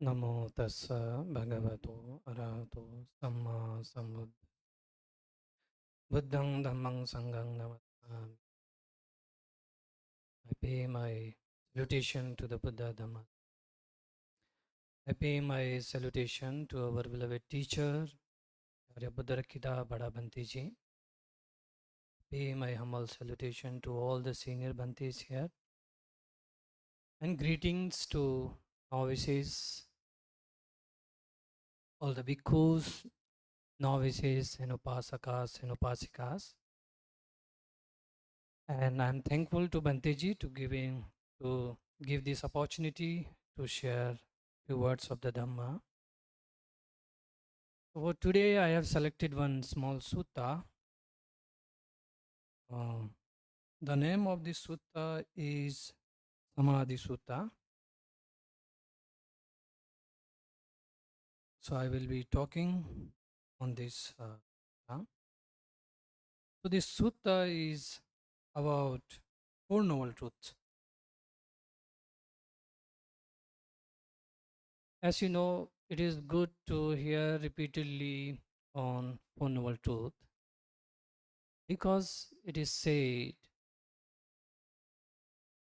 Namo tassa bhagavato arahato samma sambuddhassa. Buddhang dhammang sanghang namassami. I pay my salutation to the Buddha Dhamma. I pay my salutation to our beloved teacher, Arya Buddha Rakita Bada Bhante Ji. Pay my humble salutation to all the senior Bhantes here. And greetings to novices, all the bhikkhus, novices and upasakas and upasikas. And I'm thankful to Bhanteji to give this opportunity to share few words of the Dhamma. So today I have selected one small sutta. The name of this sutta is Samadhi Sutta. So I will be talking on this. So this sutta is about Four Noble Truths. As you know, it is good to hear repeatedly on Four Noble Truth because it is said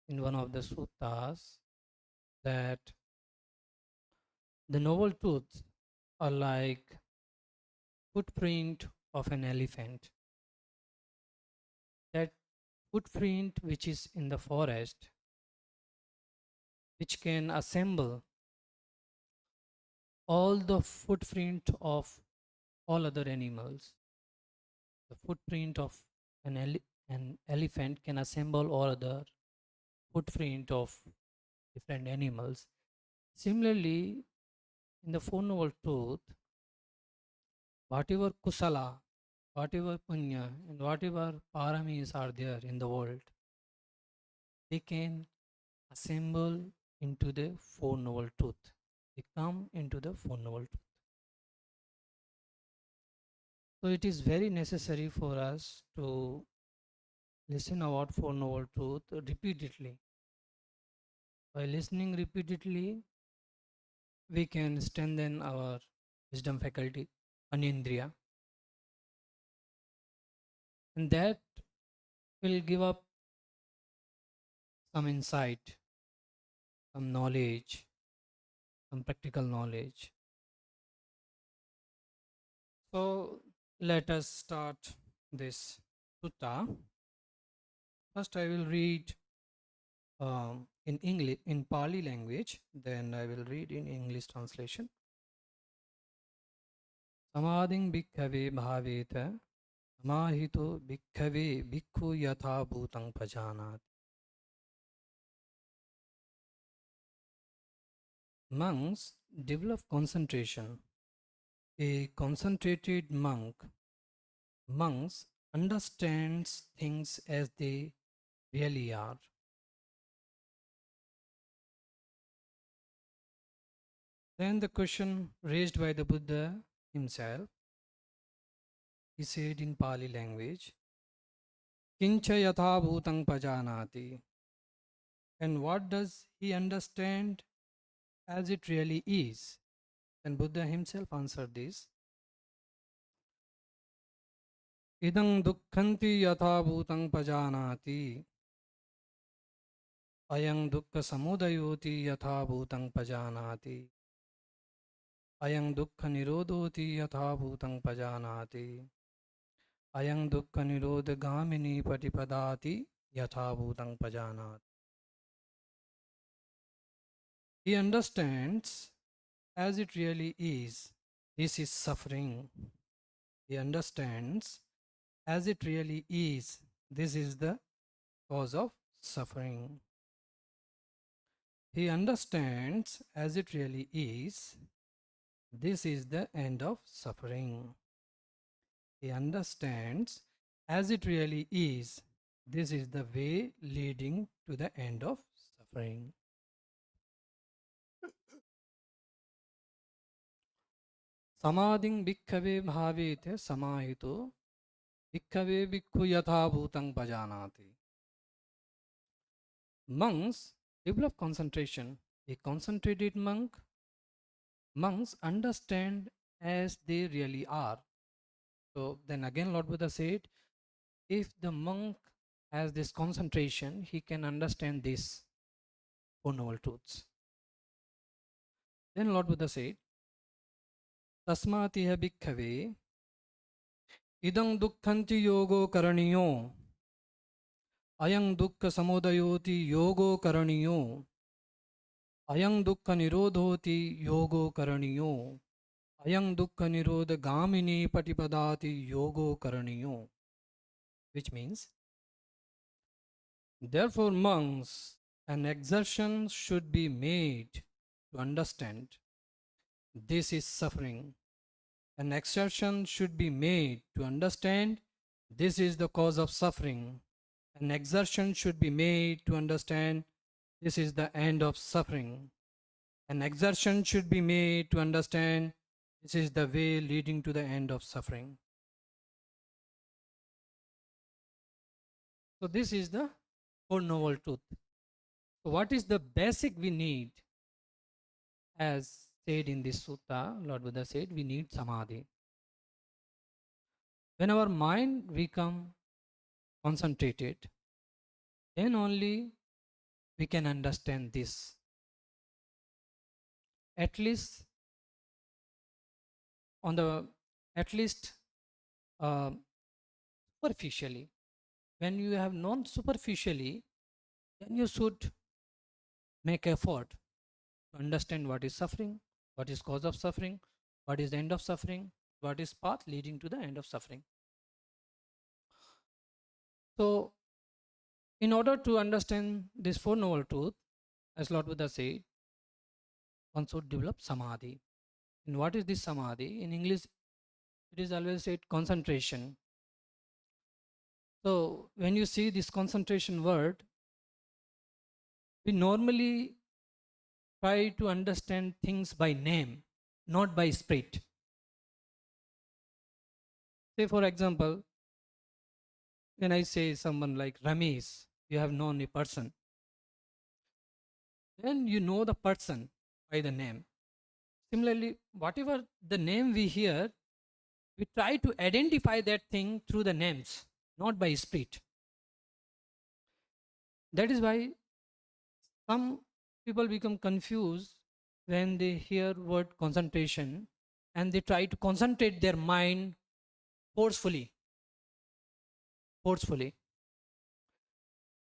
in one of the suttas that the noble truths are like footprint of an elephant. That footprint which is in the forest, which can assemble all the footprint of all other animals. The footprint of an elephant can assemble all other footprint of different animals. Similarly, in the Four Noble Truth, whatever kusala, whatever punya, and whatever paramis are there in the world, they can assemble into the Four Noble Truth. They come into the Four Noble Truth. So it is very necessary for us to listen about Four Noble Truth repeatedly. By listening repeatedly, we can strengthen our wisdom faculty, anindriya, and that will give up some insight, some knowledge, some practical knowledge. So let us start this sutta. First, I will read in English, in Pali language, then I will read in English translation. Samadhing bhikkhave bhaveta samahito bhikkhave bhikkhu yatha bhutang pajanat. Monks develop concentration. A concentrated monks understands things as they really are. Then the question raised by the Buddha himself, he said in Pali language, Kincha yatha bhutang pajanati. And what does he understand as it really is? And Buddha himself answered this. Idang dukkhanti yatha bhutang pajanati. Ayang dukkha samudayoti yatha bhutang pajanati. Ayang dukkha nirodhoti yatha bhutang pajanati. Ayang dukkha nirodha gamini patipadati yatha bhutang pajanati. He understands as it really is. This is suffering. He understands as it really is. This is the cause of suffering. He understands as it really is. This is the end of suffering. He understands as it really is. This is the way leading to the end of suffering. Samadhing bhikkhave bhavete samahito bhikkhave bhikkhu yatha bhutang pajanati. Monks develop concentration. A concentrated monk monks understand as they really are. So then again, Lord Buddha said, if the monk has this concentration, he can understand these Four Noble Truths. Then Lord Buddha said, Tasmatiha bhikkhave idam dukkhanti yogo karaniyo ayam dukkha samudayoti yogo karaniyo ayam dukkha nirodhoti yogo karaniyo ayam dukkha nirodha gamini patipadati yogo karaniyo. Which means, therefore monks, an exertion should be made to understand this is suffering. An exertion should be made to understand this is the cause of suffering. An exertion should be made to understand this is the end of suffering. An exertion should be made to understand this is the way leading to the end of suffering. So this is the Four Noble Truth. So what is the basic we need? As said in this sutta, Lord Buddha said, we need Samadhi. When our mind become concentrated, then only we can understand this. At least uh, superficially. When you have known superficially, then you should make effort to understand what is suffering, what is cause of suffering, what is the end of suffering, what is path leading to the end of suffering. So, in order to understand this Four Noble Truth, as Lord Buddha said, one should develop Samadhi. And what is this Samadhi? In English, it is always said concentration. So, when you see this concentration word, we normally try to understand things by name, not by spirit. Say, for example, when I say someone like Ramesh, you have known a person, then you know the person by the name. Similarly, whatever the name we hear, we try to identify that thing through the names, not by spirit. That is why some people become confused when they hear word concentration and they try to concentrate their mind forcefully. So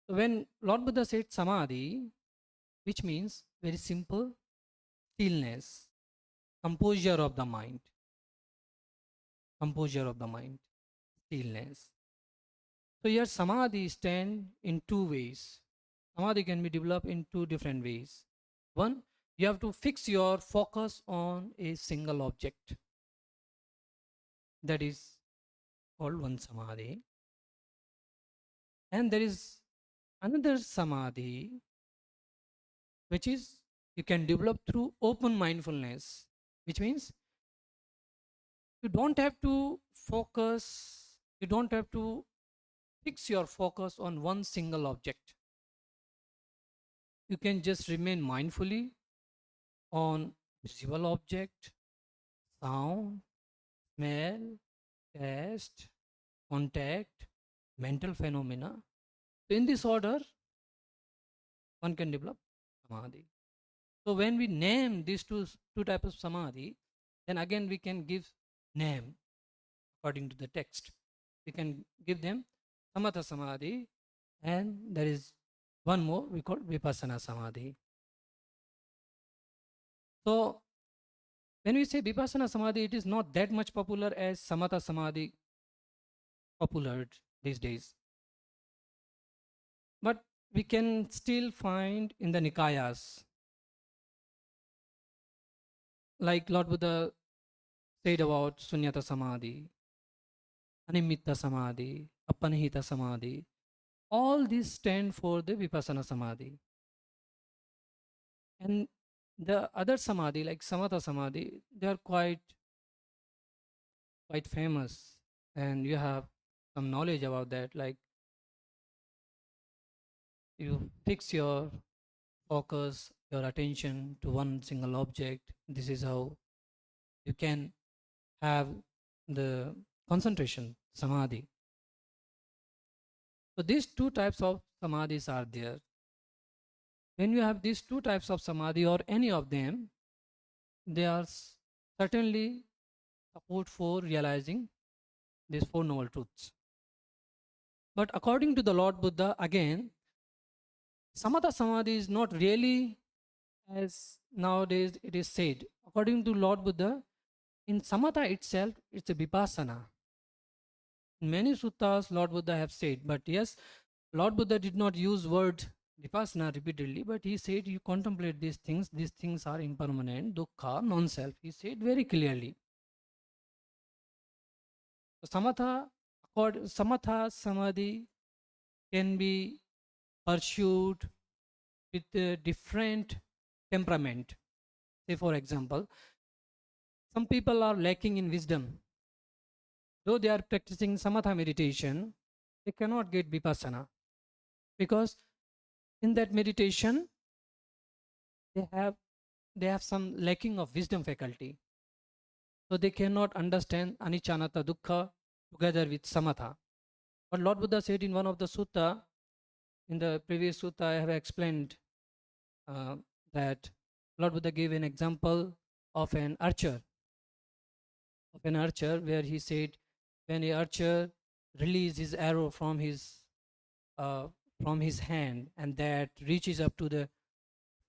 when Lord Buddha said Samadhi, which means very simple, stillness, composure of the mind, stillness. So here Samadhi stand in two ways. Samadhi can be developed in two different ways. One, you have to fix your focus on a single object. That is called one Samadhi. And there is another Samadhi, which is you can develop through open mindfulness, which means you don't have to focus, you don't have to fix your focus on one single object. You can just remain mindfully on visual object, sound, smell, taste, contact, mental phenomena. So in this order, one can develop Samadhi. So when we name these two types of Samadhi, then again we can give name according to the text. We can give them Samatha Samadhi, and there is one more we call Vipassana Samadhi. So when we say Vipassana Samadhi, it is not that much popular as Samatha Samadhi popular these days. But we can still find in the Nikayas, like Lord Buddha said about Sunyata Samadhi, Animitta Samadhi, Apanihita Samadhi. All these stand for the Vipassana Samadhi. And the other Samadhi, like Samatha Samadhi, they are quite famous. And you have some knowledge about that. Like you fix your focus, your attention to one single object. This is how you can have the concentration, Samadhi. So these two types of Samadhis are there. When you have these two types of Samadhi or any of them, they are certainly support for realizing these Four Noble Truths. But according to the Lord Buddha, again, Samatha Samadhi is not really as nowadays it is said. According to Lord Buddha, in Samatha itself, it's a Vipassana. In many suttas, Lord Buddha have said, but yes, Lord Buddha did not use word Vipassana repeatedly, but he said you contemplate these things are impermanent, dukkha, non-self. He said very clearly. So Samatha Samadhi can be pursued with a different temperament. Say, for example, some people are lacking in wisdom. Though they are practicing samatha meditation, they cannot get vipassana because in that meditation they have some lacking of wisdom faculty. So they cannot understand anicca, anatta, dukkha together with samatha. But Lord Buddha said in one of the sutta, in the previous sutta, I have explained uh, that Lord Buddha gave an example of an archer, where he said when a archer releases his arrow uh, from his hand and that reaches up to the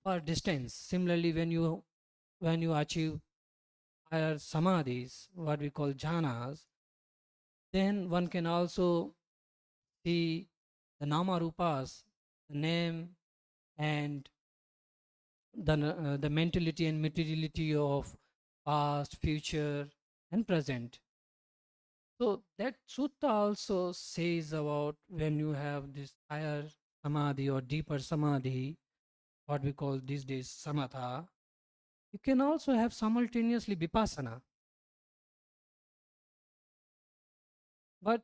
far distance. Similarly, when you achieve higher samadhis, what we call jhanas, then one can also see the nama rupas, the name and the mentality and materiality of past, future, and present. So that sutta also says about when you have this higher samadhi or deeper samadhi, what we call these days samatha, you can also have simultaneously vipassana. But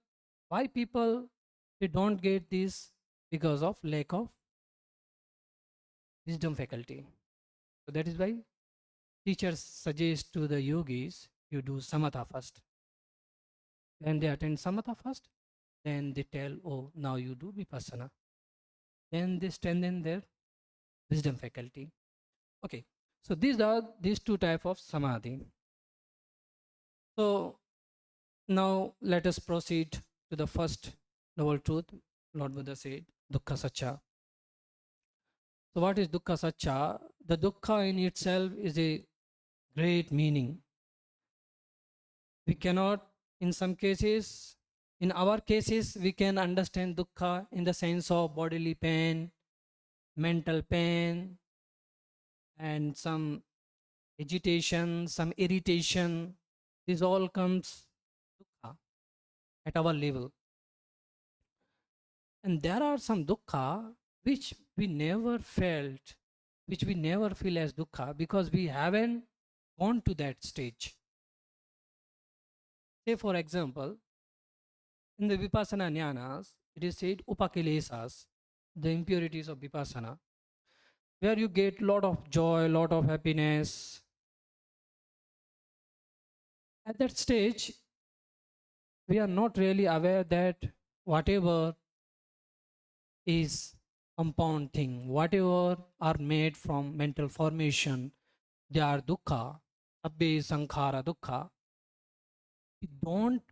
why people they don't get this? Because of lack of wisdom faculty. So that is why teachers suggest to the yogis you do samatha first. When they attend samatha first, then they tell, oh, now you do vipassana. Then they strengthen their wisdom faculty. Okay, so these two type of samadhi. So now let us proceed to the first noble truth. Lord Buddha said, dukkha sacca. So what is dukkha sacca? The dukkha in itself is a great meaning. We cannot, in some cases, in our cases, we can understand dukkha in the sense of bodily pain, mental pain, and some agitation, some irritation. This all comes dukkha at our level. And there are some dukkha which we never felt, which we never feel as dukkha because we haven't gone to that stage. Say, for example, in the Vipassana Jnanas, it is said upakilesas, the impurities of Vipassana, where you get lot of joy, lot of happiness. At that stage, we are not really aware that whatever is compound thing, whatever are made from mental formation, they are dukkha, abbe sankhara dukkha.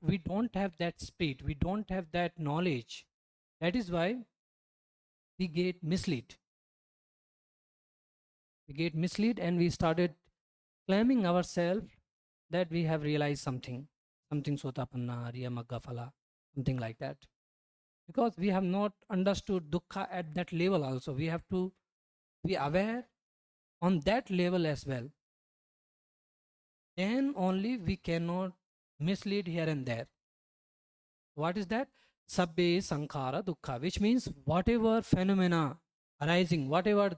We don't have that spirit, we don't have that knowledge. That is why we get misled. We get misled and we started claiming ourselves that we have realized something sotapanna, riya magga phala, something like that. Because we have not understood dukkha at that level also. We have to be aware on that level as well. Then only we cannot mislead here and there. What is that? Sabbe sankhara dukkha, which means whatever phenomena arising, whatever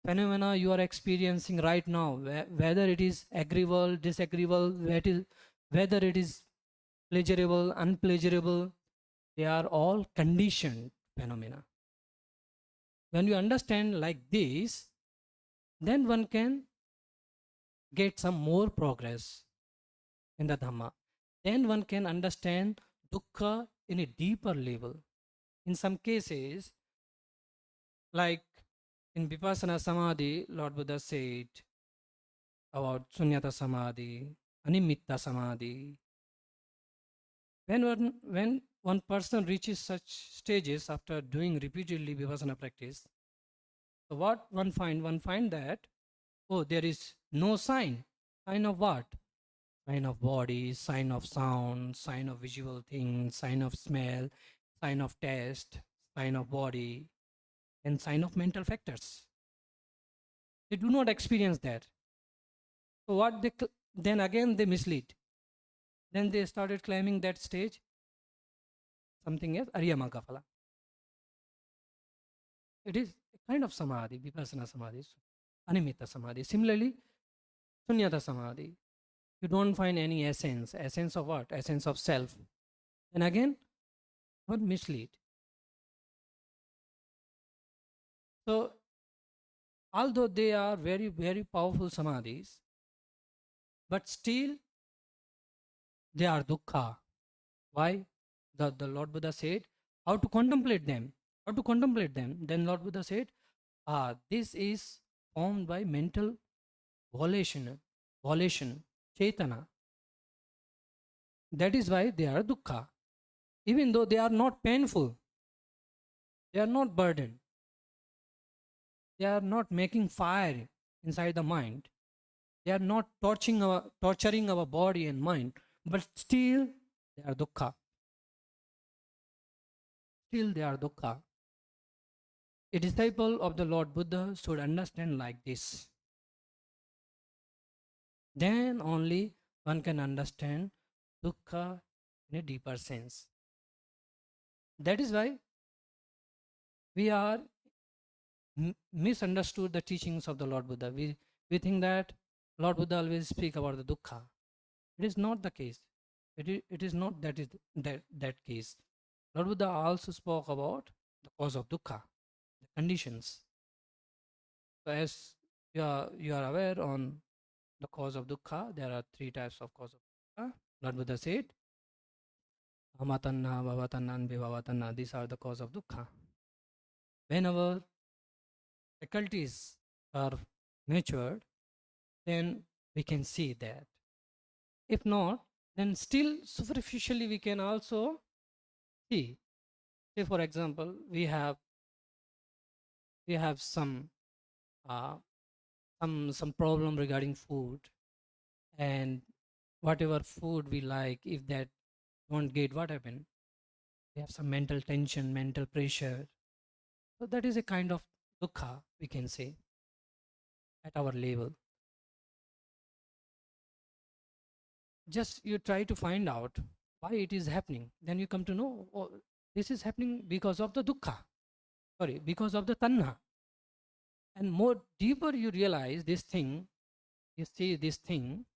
phenomena you are experiencing right now, whether it is agreeable, disagreeable, whether it is pleasurable, unpleasurable, they are all conditioned phenomena. When you understand like this, then one can get some more progress. in the Dhamma. Then one can understand dukkha in a deeper level. In some cases, like in Vipassana Samadhi, Lord Buddha said about Sunyata Samadhi, Animitta Samadhi. When one person reaches such stages after doing repeatedly Vipassana practice, so what one find that, oh, there is no sign. Sign of what? Sign of body, sign of sound, sign of visual things, sign of smell, sign of taste, sign of body, and sign of mental factors. They do not experience that. So then again they mislead. Then they started claiming that stage something else, Ariyamagga. It is a kind of samadhi, vipassana samadhi, animitta samadhi. Similarly, sunyata samadhi. You don't find any essence. Essence of what? Essence of self. And again, what mislead. So, although they are very, very powerful samadhis, but still they are dukkha. Why? The Lord Buddha said, how to contemplate them? How to contemplate them? Then Lord Buddha said, this is formed by mental volition, chetana. That is why they are dukkha. Even though they are not painful, they are not burdened, they are not making fire inside the mind, they are not torturing our body and mind, but still they are dukkha. Still they are dukkha. A disciple of the Lord Buddha should understand like this. Then only one can understand dukkha in a deeper sense. That is why we are misunderstood the teachings of the Lord Buddha. We think that Lord Buddha always speak about the dukkha. It is not the case. It is not that case. Lord Buddha also spoke about the cause of dukkha, the conditions. So as you are aware on the cause of dukkha, there are three types of cause of dukkha. Lord Buddha said, amatanna, bhavatanna, and vibhavatanna. These are the cause of dukkha. When our faculties are matured, then we can see that. If not, then still superficially we can also see. Say for example, we have some uh, some problem regarding food, and whatever food we like, if that won't get, what happen? We have some mental tension, mental pressure. So that is a kind of dukkha, we can say, at our level. Just you try to find out why it is happening, then you come to know, oh, this is happening because of the dukkha, because of the tanha. And more deeper you realize this thing, you see this thing,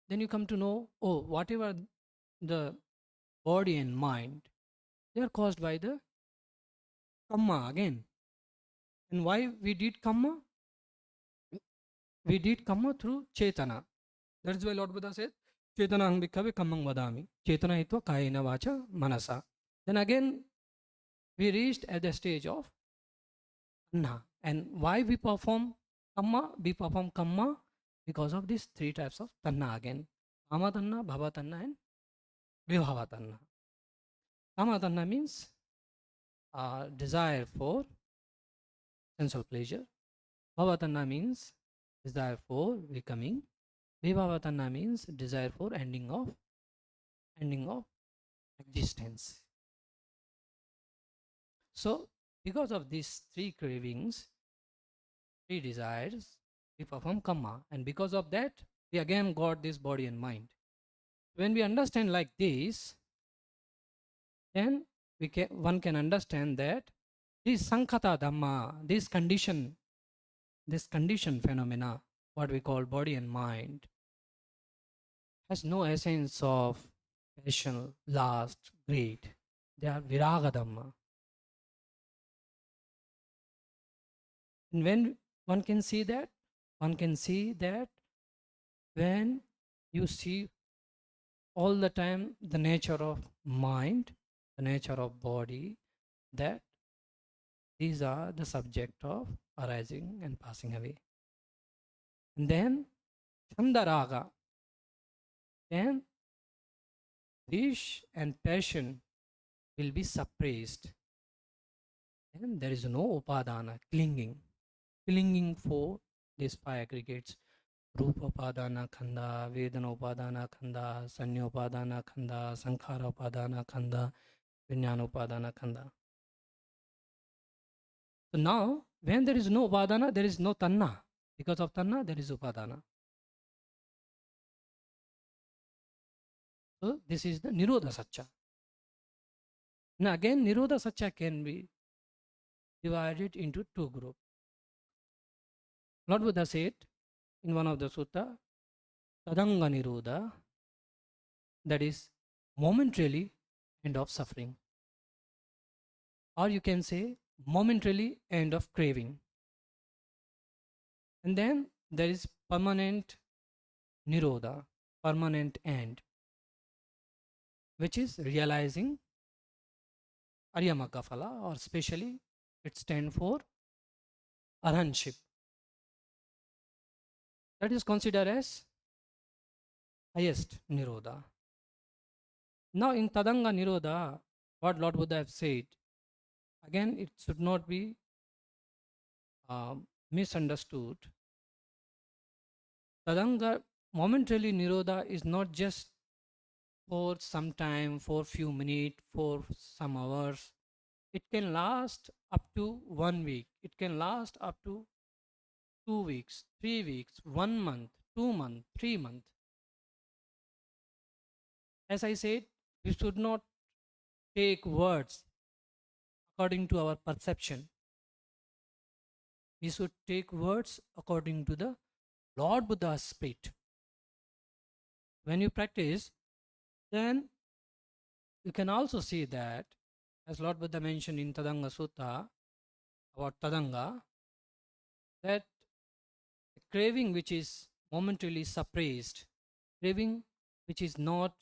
then you come to know, oh, whatever the body and mind, they are caused by the kamma again. And why we did kamma? We did kamma through chetana. That is why Lord Buddha said, chetana ang bhikkhave kammang vadami. Chetana hitva kayena vacha manasa. Then again, we reached at the stage of tanha. And why we perform kamma? We perform kamma because of these three types of tanha again. Kama tanha, bhava tanha, and vibhava tanha. Kama tanha means desire for sensual pleasure. Bhava tanha means desire for becoming. Vibhava tanha means desire for ending of existence. So because of these three cravings, three desires, we perform kamma, and because of that we again got this body and mind. When we understand like this, then one can understand that this sankhata dhamma, this condition phenomena, what we call body and mind, has no essence of passion, lust, greed. They are viraga dhamma. And when one can see that when you see all the time the nature of mind, the nature of body, that these are the subject of arising and passing away. And then Chandaraga, then wish and passion will be suppressed. And there is no upadana, clinging for these five aggregates. Rupa upadana khanda, Vedana upadana khanda, Sanya upadana khanda, Sankhara upadana khanda, Vijnana upadana khanda. So now, when there is no upadana, there is no tanna. Because of tanna, there is upadana. So this is the Nirodha Satcha. Now again, Nirodha Satcha can be divided into two groups. Lord Buddha said in one of the sutta, Tadanga Nirodha, that is momentarily end of suffering. Or you can say momentarily end of craving. And then there is permanent Nirodha, permanent end, which is realizing Aryamagga Phala, or specially it stands for Arhanship. That is considered as highest Nirodha. Now in Tadanga Nirodha, what Lord Buddha have said, again it should not be misunderstood. Tadanga, momentarily Nirodha, is not just for some time, for few minutes, for some hours. It can last up to 1 week. It can last up to 2 weeks, 3 weeks, 1 month, 2 months, 3 months. As I said, we should not take words according to our perception. We should take words according to the Lord Buddha's spirit. When you practice, then you can also see that, as Lord Buddha mentioned in Tadanga Sutta about Tadanga, that the craving which is momentarily suppressed, craving which is not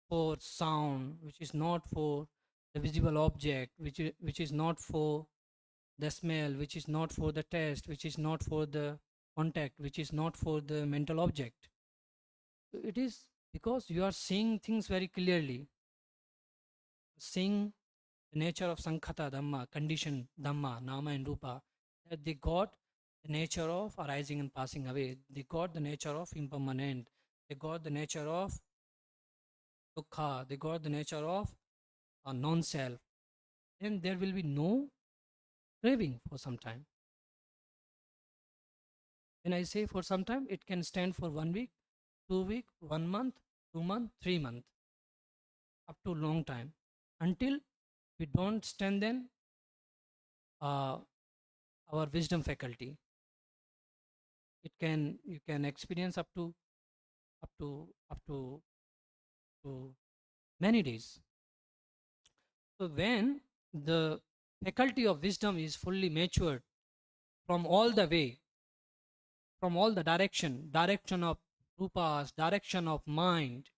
for sound, which is not for the visible object, which is not for the smell, which is not for the taste, which is not for the contact, which is not for the mental object. So it is because you are seeing things very clearly, seeing the nature of Sankhata Dhamma, conditioned Dhamma, Nama and Rupa, that they got the nature of arising and passing away. They got the nature of impermanent. They got the nature of dukkha. They got the nature of non-self. Then there will be no craving for some time. When I say for some time, it can stand for 1 week, 2 week, 1 month, 2 month, 3 month, up to long time, until we don't strengthen our wisdom faculty. You can experience up to many days. So when the faculty of wisdom is fully matured from all the way, from all the direction of rupas, direction of mind,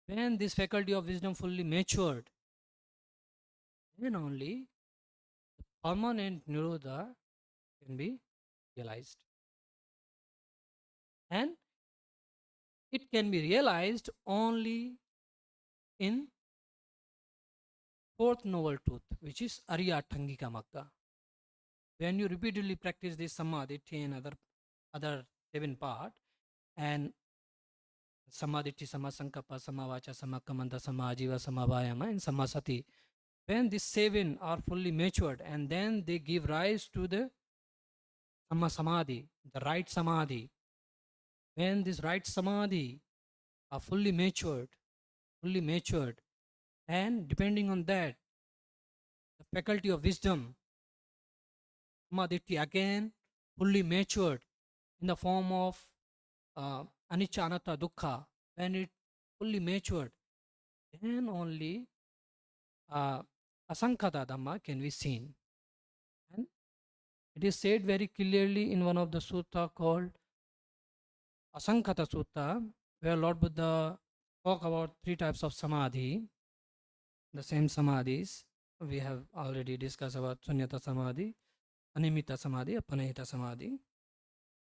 when this faculty of wisdom fully matured, then only permanent nirodha can be realized. And it can be realized only in fourth noble truth, which is Arya Tangika Magga. When you repeatedly practice this Samadhi and other 7 part, and Samadhi, Samasankappa, Samavacha, Samakamanta, Samajiva, Samavayama, and Samasati, when these 7 are fully matured, and then they give rise to the Samadhi, the right Samadhi. When this right Samadhi are fully matured, and depending on that, the faculty of wisdom, Samadhi again fully matured in the form of anicca, anatta, dukkha. When it fully matured, then only asankhata Dhamma can be seen. And it is said very clearly in one of the sutta called Asankhata Sutta, where Lord Buddha spoke about three types of samadhi, the same samadhis. We have already discussed about sunyata samadhi, animita samadhi, apanahita samadhi.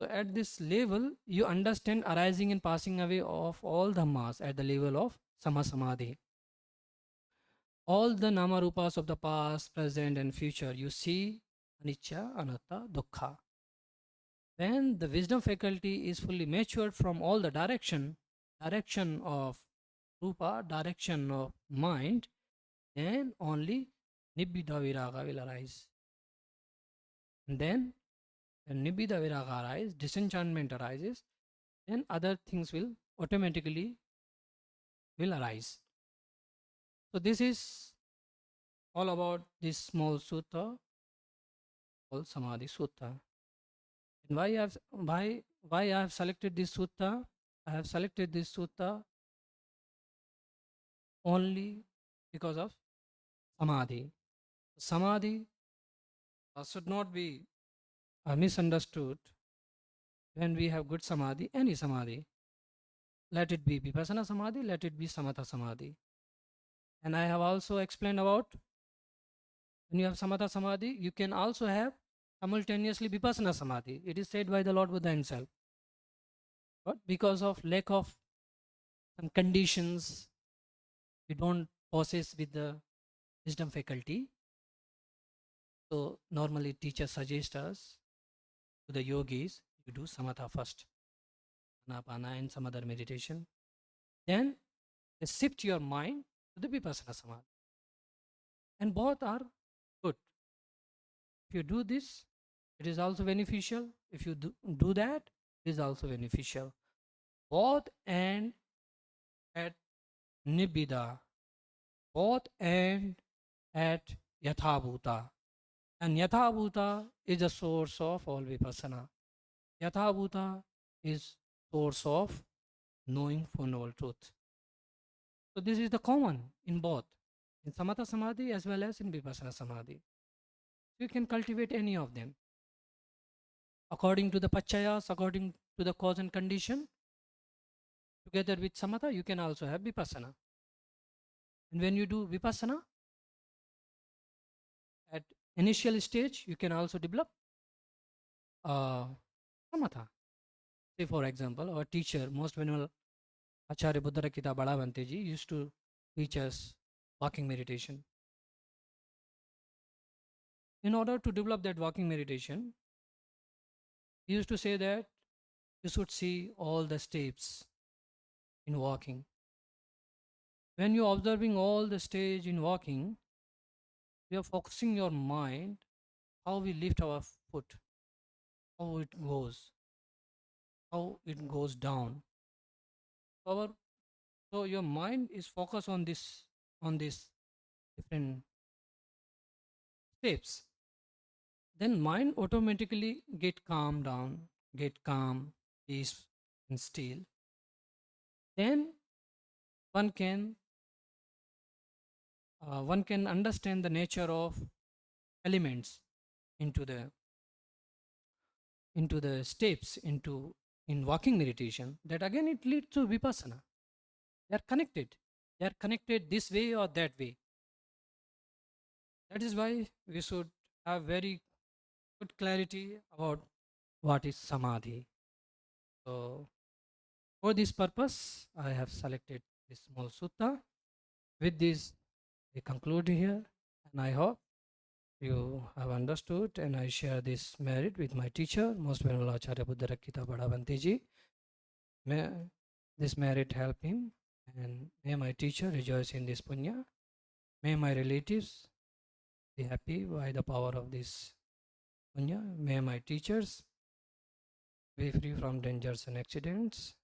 So at this level, you understand arising and passing away of all dhammas at the level of samasamadhi. All the namarupas of the past, present, and future, you see anicca, anatta, dukkha. When the wisdom faculty is fully matured from all the direction of rupa, direction of mind, then only nibbida viraga will arise. And then when nibbida viraga arises, disenchantment arises, then other things will automatically will arise. So this is all about this small sutta called Samadhi Sutta. And why I have selected this sutta? I have selected this sutta only because of Samadhi. Samadhi should not be misunderstood. When we have good Samadhi, any Samadhi, let it be Vipassana Samadhi, let it be Samatha Samadhi. And I have also explained about when you have Samatha Samadhi, you can also have simultaneously Vipassana Samadhi. It is said by the Lord Buddha himself. But because of lack of some conditions, we don't possess with the wisdom faculty. So normally teachers suggest us to the yogis, you do Samatha first, Anapana and some other meditation. Then they shift your mind to the Vipassana Samadhi. And both are good. If you do this, it is also beneficial. If you do that, it is also beneficial. Both and at Nibbida, both and at Yathabhuta. And Yathabhuta is the source of all Vipassana. Yathabhuta is source of knowing for noble truth. So this is the common in both, in Samatha Samadhi as well as in Vipassana Samadhi. You can cultivate any of them. According to the Pachayas, according to the cause and condition, together with Samatha, you can also have Vipassana. And when you do Vipassana, at initial stage, you can also develop Samatha. Say for example, our teacher, most venerable Acharya Buddharakita Badavanteji used to teach us walking meditation. In order to develop that walking meditation, he used to say that you should see all the steps in walking. When you're observing all the stage in walking, you are focusing your mind how we lift our foot, how it goes down. Our so your mind is focused on this different steps. Then mind automatically get calm down, get calm, peace and still. Then one can understand the nature of elements into the steps in walking meditation. That again it leads to vipassana. They are connected. They are connected this way or that way. That is why we should have very good clarity about what is samadhi. So for this purpose, I have selected this small sutta. With this, we conclude here, and I hope you have understood, and I share this merit with my teacher, Most Venerable Acharya Buddharakita Badavanteji. May this merit help him, and may my teacher rejoice in this punya. May my relatives be happy by the power of this punya. May my teachers be free from dangers and accidents.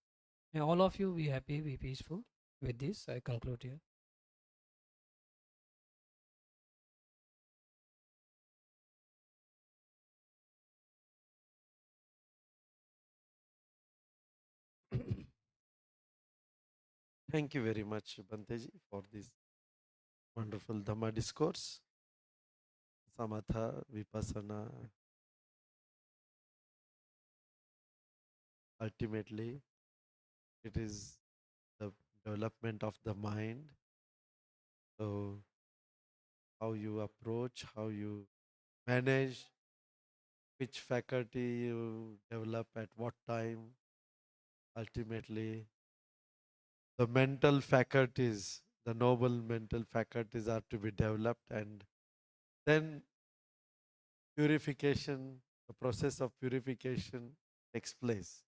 May all of you be happy, be peaceful. With this, I conclude here. Thank you very much, Banteji, for this wonderful Dhamma discourse. Samatha, Vipassana, ultimately, it is the development of the mind. So, how you approach, how you manage, which faculty you develop at what time. Ultimately, the mental faculties, the noble mental faculties are to be developed, and then purification, the process of purification takes place.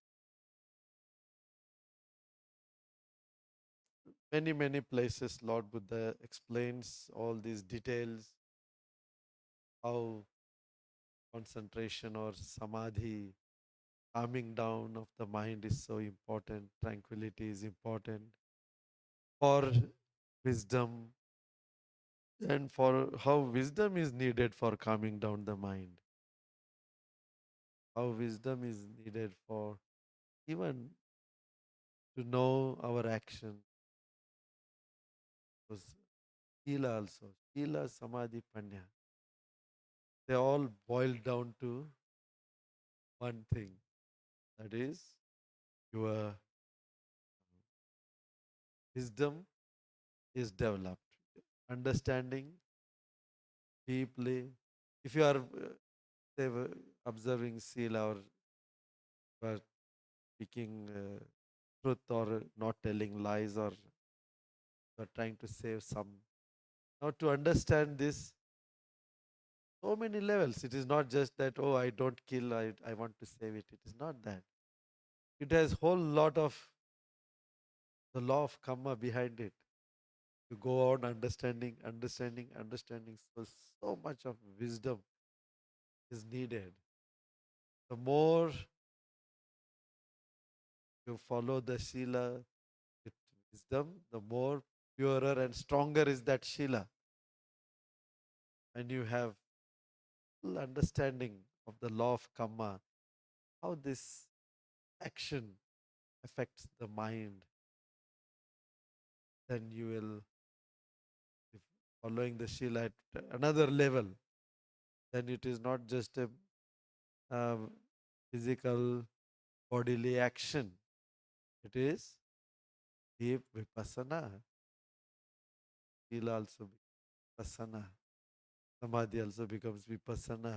Many, many places, Lord Buddha explains all these details, how concentration or samadhi, calming down of the mind is so important, tranquility is important for wisdom, and for how wisdom is needed for calming down the mind, how wisdom is needed for even to know our action. Was Shila also, Shila, Samadhi, Panya, they all boil down to one thing, that is your wisdom is developed, understanding deeply. If you are say, observing Sila or you are speaking truth or not telling lies or you are trying to save some. Now, to understand this, so many levels. It is not just that, oh, I don't kill, I want to save it. It is not that. It has whole lot of the law of karma behind it. You go on understanding, understanding, understanding. So much of wisdom is needed. The more you follow the Shila with wisdom, the more purer and stronger is that Shila. And you have full understanding of the law of karma, how this action affects the mind, then you will, if following the Shila at another level, then it is not just a um, physical bodily action. It is deep vipassana. Shila also vipassana. Samadhi also becomes vipassana.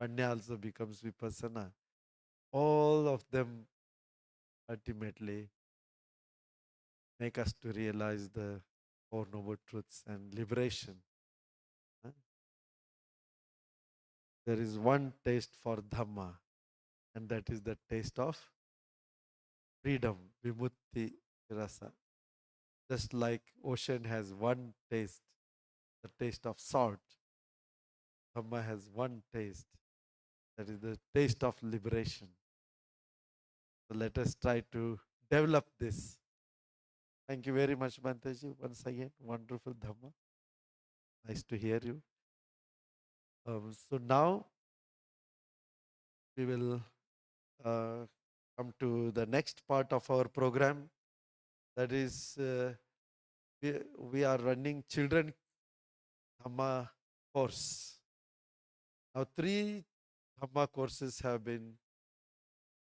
Panya also becomes vipassana. All of them ultimately make us to realize the Four Noble Truths and liberation. Huh? There is one taste for Dhamma, and that is the taste of freedom, vimutti rasa. Just like ocean has one taste, the taste of salt, Dhamma has one taste, that is the taste of liberation. So let us try to develop this. Thank you very much, Banteji. Once again, wonderful Dhamma. Nice to hear you. So now we will come to the next part of our program. That is, we are running children Dhamma course. Now, 3 Dhamma courses have been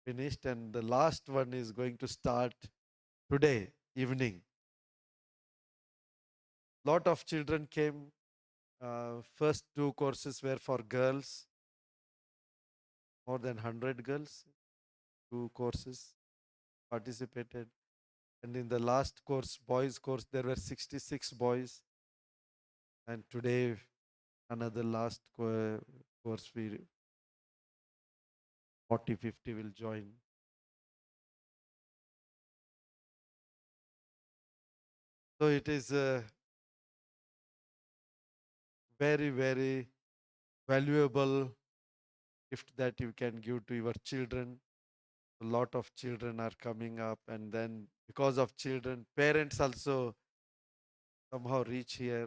finished, and the last one is going to start today evening. Lot of children came. First 2 courses were for girls, more than 100 girls. 2 courses participated. And in the last course, boys course, there were 66 boys. And today, another last course, we 40, 50 will join. So it is a very, very valuable gift that you can give to your children. A lot of children are coming up, and then because of children, parents also somehow reach here.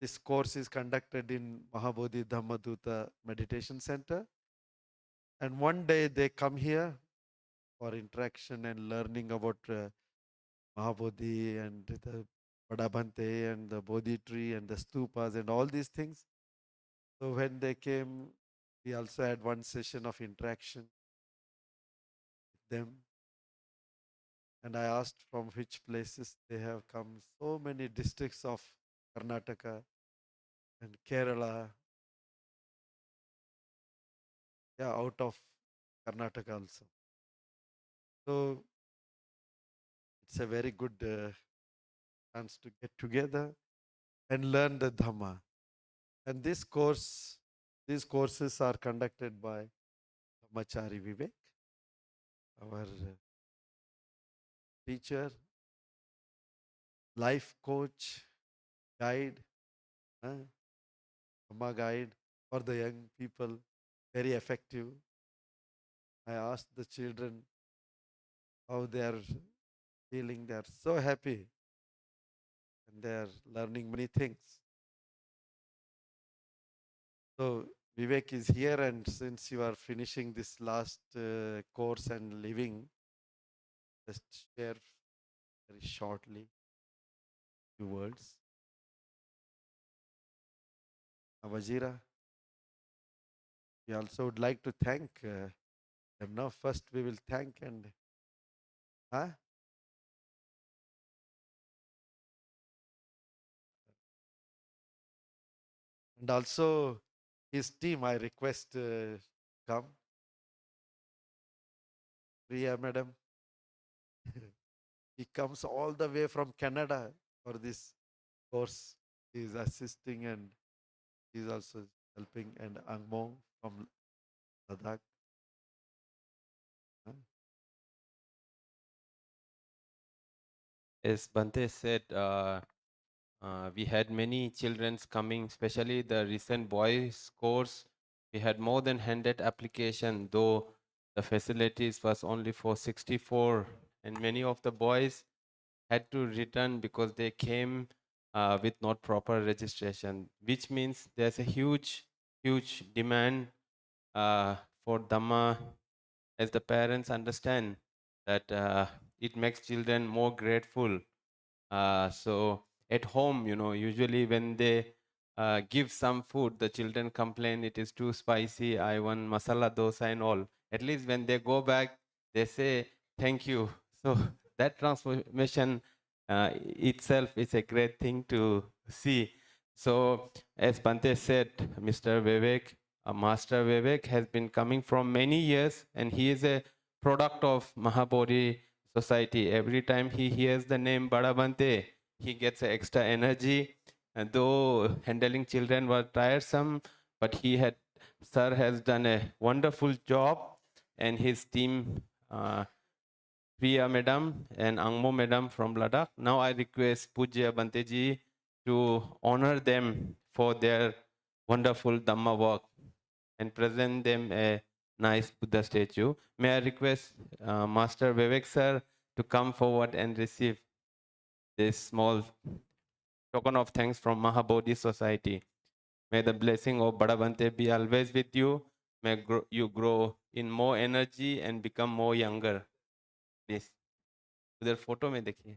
This course is conducted in Mahabodhi Dhammaduta Meditation Center. And one day they come here for interaction and learning about Mahabodhi and the Padabhante and the Bodhi tree and the stupas and all these things. So when they came, we also had one session of interaction with them. And I asked from which places they have come. So many districts of Karnataka and Kerala, yeah, out of Karnataka also. So it's a very good chance to get together and learn the Dhamma. And these courses are conducted by Brahmachari Vivek, our teacher, life coach, guide, Dhamma guide for the young people, very effective. I asked the children how they are feeling. They are so happy and they are learning many things. So Vivek is here, and since you are finishing this last course and leaving, just share very shortly few words. Wazira, we also would like to thank them. Now, first we will thank huh? And also his team. I request come, Priya madam. He comes all the way from Canada for this course. He is assisting and he is also helping. And Angmo from Ladakh. Huh? As Bante said, we had many children coming, especially the recent boys course. We had more than 100 application, though the facilities was only for 64, and many of the boys had to return because they came with not proper registration, which means there's a huge demand for Dhamma, as the parents understand that it makes children more grateful. So at home, usually when they give some food, the children complain it is too spicy. I want masala dosa and all. At least when they go back, they say thank you. So that transformation itself is a great thing to see. So as Bante said, Mr. Vivek, Master Vivek has been coming from many years, and he is a product of Mahabodhi society. Every time he hears the name Badabante, he gets extra energy. And though handling children was tiresome, but Sir has done a wonderful job, and his team, Priya Madam and Angmo Madam from Ladakh. Now I request Pujya Banteji to honor them for their wonderful Dhamma work and present them a nice Buddha statue. May I request Master Vivek sir to come forward and receive this small token of thanks from Mahabodhi Society. May the blessing of Badabante be always with you. May you grow in more energy and become more younger. Please. उधर photo में देखिए.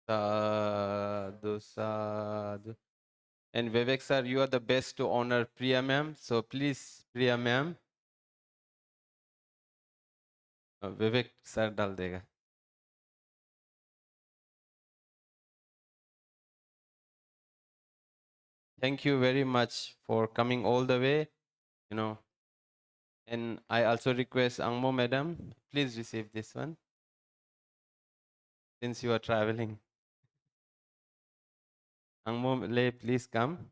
Sadhu, sadhu. And Vivek sir, you are the best to honor Priya ma'am. So please, Priya ma'am, Vivek sir डाल देगा. Thank you very much for coming all the way, And I also request Angmo madam, please receive this one since you are traveling. Angmo le, please come.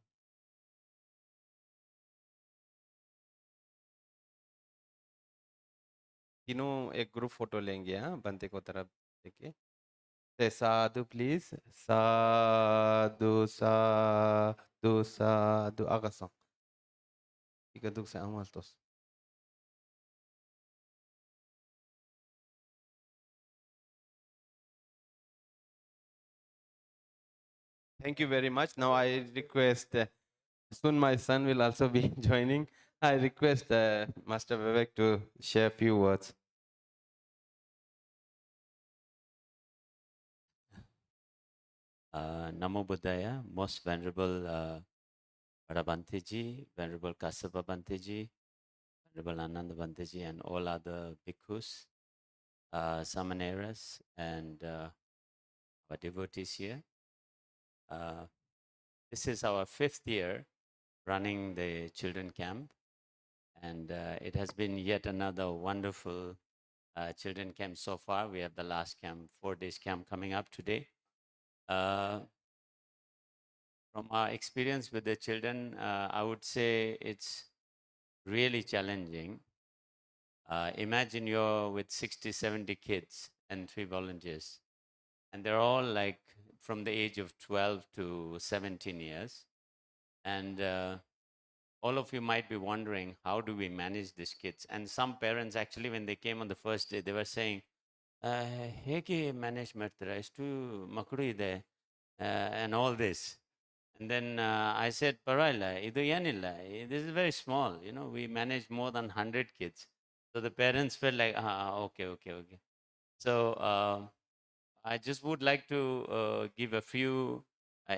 तीनों एक group photo लेंगे हाँ बंदे को तरफ देखिए. Say sadhu please. Sadhu, sadhu, sadhu. Agasong. Ikaduk sa amaltos. Thank you very much. Now I request, soon my son will also be joining. I request Master Vivek to share a few words. Namo Buddhaya, most venerable Bhadabhanteji, venerable Kassapa Bhanteji, Honorable Ananda Banteji and all other bhikkhus, samaneras, and our devotees here. This is our 5th year running the children camp, and it has been yet another wonderful children camp so far. We have the last camp, 4 days camp coming up today. From our experience with the children, I would say it's really challenging. Imagine you're with 60, 70 kids and 3 volunteers, and they're all like from the age of 12 to 17 years. And all of you might be wondering, how do we manage these kids? And some parents actually, when they came on the first day, they were saying, ಹೇಗೆ manage ಮಾಡ್ತೀರಾ ಎಷ್ಟು ಮಕ್ಕಳು ಇದೆ and all this. And then I said, ಪರವಾಗಿಲ್ಲ ಇದು ಏನಿಲ್ಲ, this is very small, you know, we manage more than 100 kids. So the parents felt like, okay. So I just would like to give a few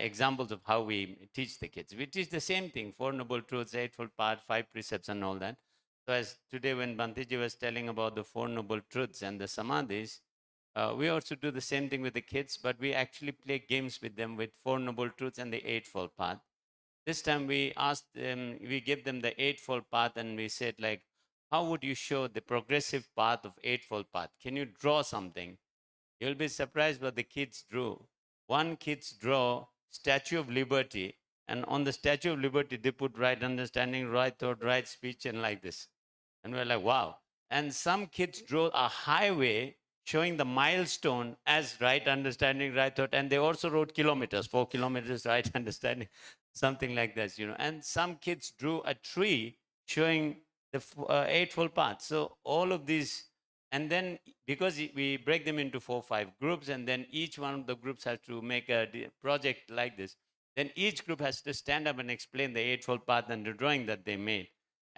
examples of how we teach the kids. We teach the same thing, Four Noble Truths, Eightfold Path, 5 precepts and all that. So as today when Bhantiji was telling about the Four Noble Truths and the Samadhis, we also do the same thing with the kids, but we actually play games with them with Four Noble Truths and the Eightfold Path. This time we asked them, we gave them the Eightfold Path and we said like, how would you show the progressive path of Eightfold Path? Can you draw something? You'll be surprised what the kids drew. One kids draw Statue of Liberty, and on the Statue of Liberty, they put right understanding, right thought, right speech, and like this. And we're like, wow. And some kids draw a highway showing the milestone as right understanding, right thought, and they also wrote kilometers, 4 kilometers, right understanding, something like that, you know. And some kids drew a tree showing the Eightfold Path. So all of these, and then because we break them into 4 or 5 groups, and then each one of the groups has to make a project like this, then each group has to stand up and explain the Eightfold Path and the drawing that they made.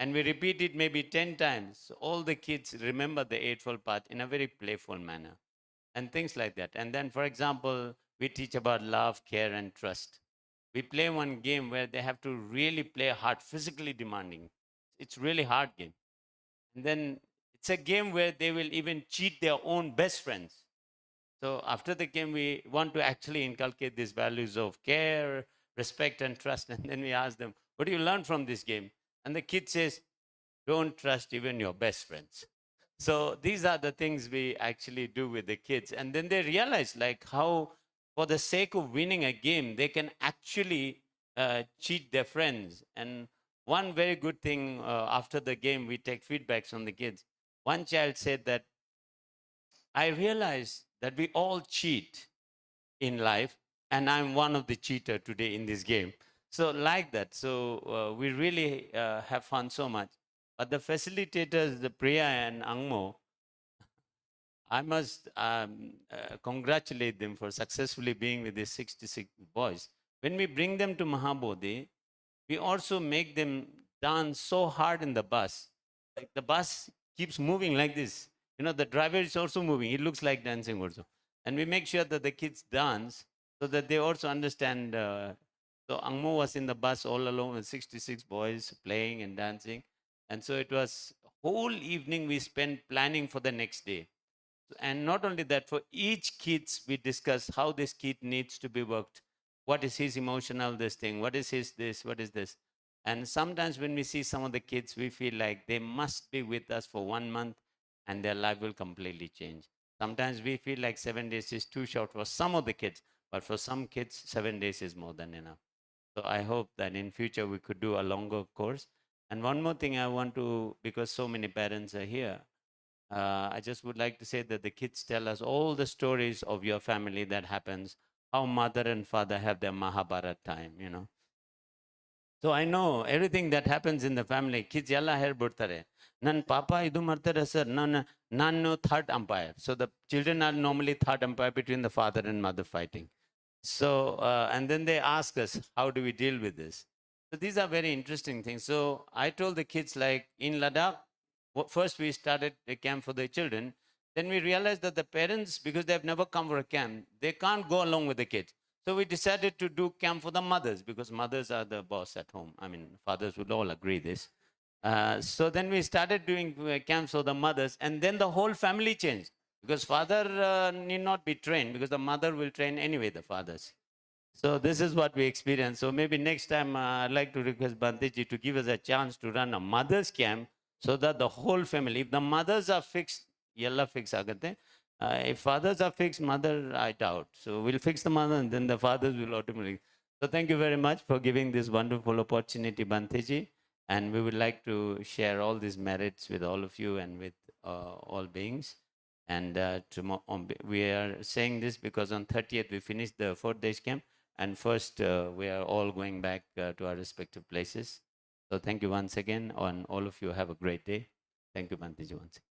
And we repeat it maybe 10 times. So all the kids remember the Eightfold Path in a very playful manner and things like that. And then, for example, we teach about love, care, and trust. We play one game where they have to really play hard, physically demanding. It's really hard game. And then it's a game where they will even cheat their own best friends. So after the game, we want to actually inculcate these values of care, respect, and trust. And then we ask them, what do you learn from this game? And the kid says, don't trust even your best friends. So these are the things we actually do with the kids. And then they realize like how, for the sake of winning a game, they can actually cheat their friends. And one very good thing after the game, we take feedbacks from the kids. One child said that, I realized that we all cheat in life, and I'm one of the cheater today in this game. So like that. So we really have fun so much. But the facilitators, the Priya and Angmo, I must congratulate them for successfully being with these 66 boys. When we bring them to Mahabodhi, we also make them dance so hard in the bus. Like the bus keeps moving like this. You know, the driver is also moving. It looks like dancing also. And we make sure that the kids dance so that they also understand. So Angmo was in the bus all alone with 66 boys playing and dancing. And so it was whole evening we spent planning for the next day. And not only that, for each kids, we discuss how this kid needs to be worked. What is his emotional this thing? What is his this? What is this? And sometimes when we see some of the kids, we feel like they must be with us for 1 month and their life will completely change. Sometimes we feel like 7 days is too short for some of the kids, but for some kids, 7 days is more than enough. So I hope that in future we could do a longer course. And one more thing I want to, because so many parents are here, I just would like to say that the kids tell us all the stories of your family that happens, how mother and father have their Mahabharat time, you know. So I know everything that happens in the family. Kids yalla ಹೇಳ್ಬಿಡ್ತಾರೆ. Nan papa idu ಮಾಡ್ತಾರೆ sir. Nanu third umpire. So the children are normally third umpire between the father and mother fighting. So and then they ask us, how do we deal with this? So these are very interesting things. So I told the kids, like in Ladakh, first we started a camp for the children. Then we realized that the parents, because they have never come for a camp, they can't go along with the kids. So we decided to do camp for the mothers, because mothers are the boss at home. I mean, fathers would all agree this. So then we started doing camps for the mothers, and then the whole family changed because father need not be trained because the mother will train anyway the fathers. So this is what we experienced. So maybe next time I'd like to request Bhanteji to give us a chance to run a mother's camp so that the whole family, if the mothers are fixed, yella fix agate. If fathers are fixed, mother I doubt. So we'll fix the mother and then the fathers will automatically. So thank you very much for giving this wonderful opportunity, Bhanteji. And we would like to share all these merits with all of you and with all beings. And we are saying this because on 30th we finished the 4 days camp. And first, we are all going back to our respective places. So thank you once again, and all of you have a great day. Thank you, Bhanteji, once again.